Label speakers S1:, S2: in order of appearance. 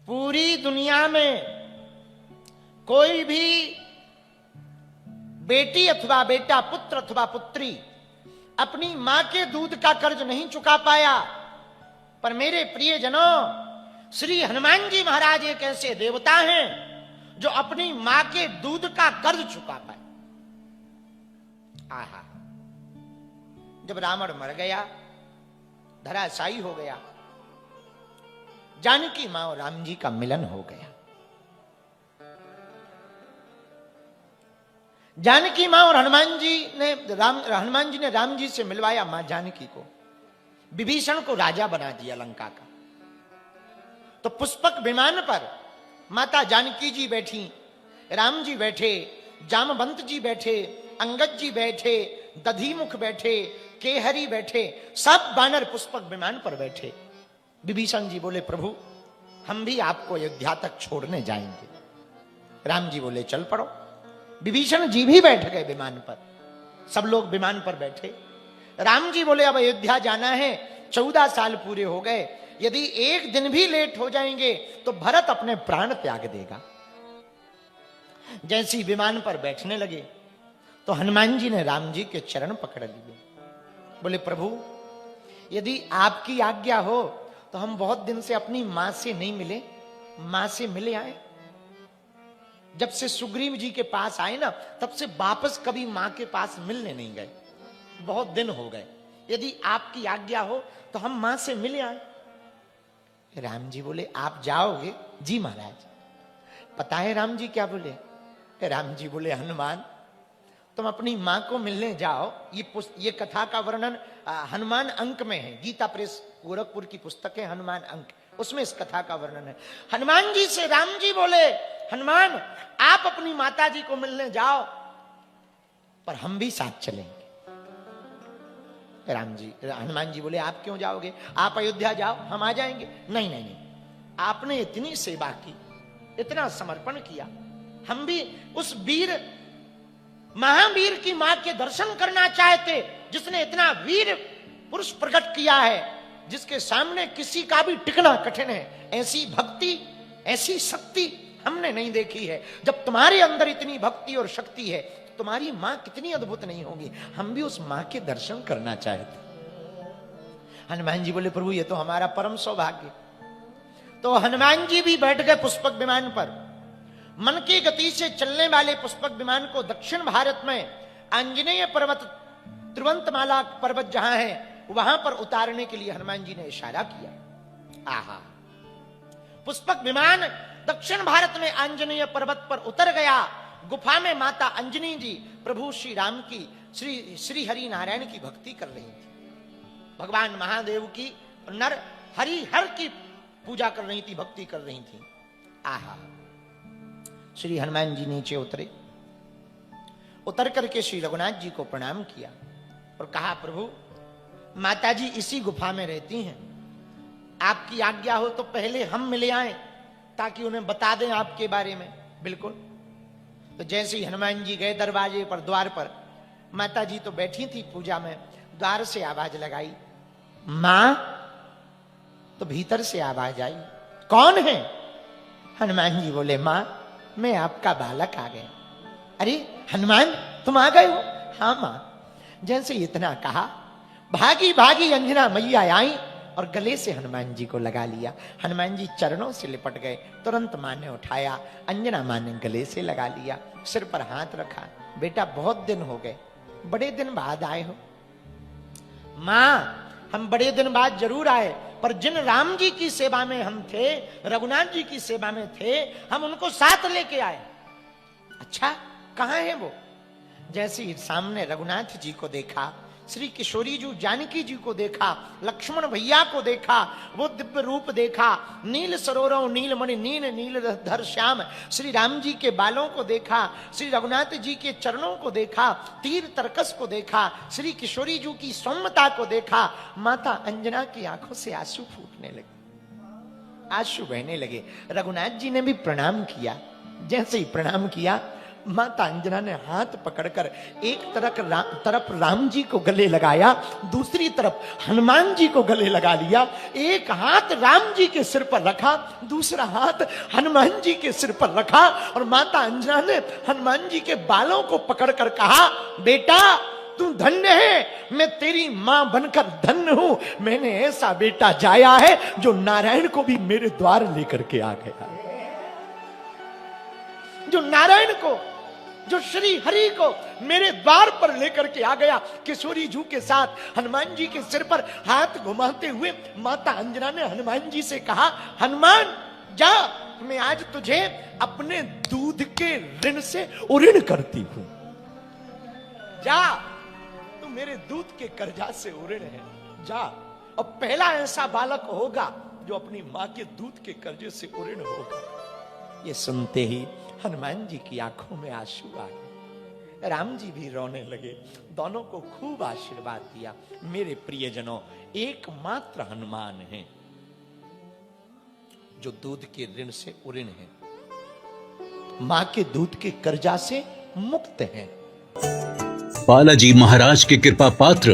S1: पूरी दुनिया में कोई भी बेटी अथवा बेटा, पुत्र अथवा पुत्री अपनी मां के दूध का कर्ज नहीं चुका पाया, पर मेरे प्रियजनों, श्री हनुमान जी महाराज एक ऐसे देवता हैं जो अपनी मां के दूध का कर्ज चुका पाए। आहा, जब रावण मर गया, धराशायी हो गया, जानकी मां और राम जी का मिलन हो गया। जानकी मां और हनुमान जी ने राम जी से मिलवाया मां जानकी को, विभीषण को राजा बना दिया लंका का। तो पुष्पक विमान पर माता जानकी जी बैठी, राम जी बैठे, जामवंत जी बैठे, अंगद जी बैठे, दधिमुख बैठे, केहरी बैठे, सब वानर पुष्पक विमान पर बैठे। विभीषण जी बोले, प्रभु हम भी आपको अयोध्या तक छोड़ने जाएंगे। राम जी बोले, चल पड़ो। विभीषण जी भी बैठ गए विमान पर, सब लोग विमान पर बैठे। राम जी बोले, अब अयोध्या जाना है, 14 साल पूरे हो गए, यदि एक दिन भी लेट हो जाएंगे तो भरत अपने प्राण त्याग देगा। जैसी विमान पर बैठने लगे तो हनुमान जी ने राम जी के चरण पकड़ लिए। बोले, प्रभु यदि आपकी आज्ञा हो तो हम बहुत दिन से अपनी मां से नहीं मिले, मां से मिले आए। जब से सुग्रीव जी के पास आए ना, तब से वापस कभी मां के पास मिलने नहीं गए, बहुत दिन हो गए। यदि आपकी आज्ञा हो तो हम मां से मिले आए। राम जी बोले, आप जाओगे? जी महाराज। पता है राम जी क्या बोले? राम जी बोले, हनुमान तुम अपनी मां को मिलने जाओ। ये कथा का वर्णन हनुमान अंक में है, गीता प्रेस गोरखपुर की पुस्तक है हनुमान अंक, उसमें इस कथा का वर्णन है। हनुमान जी से राम जी बोले, हनुमान आप अपनी माता जी को मिलने जाओ, पर हम भी साथ चलेंगे। हनुमान जी बोले, आप क्यों जाओगे? आप अयोध्या जाओ, हम आ जाएंगे। नहीं नहीं नहीं, आपने इतनी सेवा की, इतना समर्पण किया, हम भी उस वीर महावीर की मां के दर्शन करना चाहते, जिसने इतना वीर पुरुष प्रकट किया है, जिसके सामने किसी का भी टिकना कठिन है। ऐसी भक्ति, ऐसी शक्ति हमने नहीं देखी है। जब तुम्हारे अंदर इतनी भक्ति और शक्ति है, तुम्हारी मां कितनी अद्भुत नहीं होगी। हम भी उस मां के दर्शन करना चाहते। हनुमान जी बोले, प्रभु ये तो हमारा परम सौभाग्य। तो हनुमान जी भी बैठ गए पुष्पक विमान पर। मन की गति से चलने वाले पुष्पक विमान को दक्षिण भारत में आंजनेय पर्वत, त्रिवंतमाला पर्वत जहां है, वहां पर उतारने के लिए हनुमान जी ने इशारा किया। आहा, पुष्पक विमान दक्षिण भारत में आंजनेय पर्वत पर उतर गया। गुफा में माता अंजनी जी प्रभु श्री राम की, श्री हरि नारायण की भक्ति कर रही थी। भगवान महादेव की, नर हरि हर की पूजा कर रही थी, भक्ति कर रही थी। आहा, श्री हनुमान जी नीचे उतरे, उतर करके श्री रघुनाथ जी को प्रणाम किया और कहा, प्रभु माता जी इसी गुफा में रहती हैं, आपकी आज्ञा हो तो पहले हम मिले आए, ताकि उन्हें बता दें आपके बारे में। बिल्कुल। तो जैसे ही हनुमान जी गए दरवाजे पर, द्वार पर, माता जी तो बैठी थी पूजा में, द्वार से आवाज लगाई, मां। तो भीतर से आवाज आई, कौन है? हनुमान जी बोले, मां मैं आपका बालक आ गया। अरे हनुमान तुम आ गए हो? हाँ मां। जैसे इतना कहा, भागी भागी अंजना मैया आई और गले से हनुमान जी को लगा लिया। हनुमान जी चरणों से लिपट गए। तुरंत मां ने उठाया, अंजना मां ने गले से लगा लिया, सिर पर हाथ रखा। बेटा बहुत दिन हो गए, बड़े दिन बाद आए हो। मां हम बड़े दिन बाद जरूर आए, पर जिन राम जी की सेवा में हम थे, रघुनाथ जी की सेवा में थे, हम उनको साथ लेके आए। अच्छा कहां है वो? जैसे ही सामने रघुनाथ जी को देखा, श्री किशोरी जी जानकी जी को देखा, लक्ष्मण भैया को देखा, वो दिव्य रूप देखा, नील सरोवरों नीलमणि नील नीलधर श्याम श्री राम जी के बालों को देखा, श्री रघुनाथ जी के चरणों को देखा, तीर तरकस को देखा, श्री किशोरी जी की सौम्यता को देखा। माता अंजना की आंखों से आंसू फूटने लगे, आंसू बहने लगे। रघुनाथ जी ने भी प्रणाम किया। जैसे ही प्रणाम किया, माता अंजना ने हाथ पकड़कर एक तरफ राम जी को गले लगाया, दूसरी तरफ हनुमान जी को गले लगा लिया। एक हाथ राम जी के सिर पर रखा, दूसरा हाथ हनुमान जी के सिर पर रखा और माता अंजना ने हनुमान जी के बालों को पकड़कर कहा, बेटा तू धन्य है, मैं तेरी मां बनकर धन्य हूं। मैंने ऐसा बेटा जाया है जो नारायण को भी मेरे द्वार लेकर के आ गया, जो नारायण को, जो श्री हरि को मेरे द्वार पर लेकर के आ गया। किशोरी जू के साथ हनुमान जी के सिर पर हाथ घुमाते हुए माता अंजना ने हनुमान जी से कहा, हनुमान जा, मैं आज तुझे अपने दूध के ऋण से उऋण करती हूं। जा, तू मेरे दूध के कर्जा से उऋण है, जा। और पहला ऐसा बालक होगा जो अपनी मां के दूध के कर्जे से उऋण होगा। ये सुनते ही हनुमान जी की आंखों में आंसू आ गए, राम जी भी रोने लगे। दोनों को खूब आशीर्वाद दिया। मेरे प्रियजनों, एकमात्र हनुमान है जो दूध के ऋण से उऋण है, मां के दूध के कर्जा से मुक्त है।
S2: बालाजी महाराज के कृपा पात्र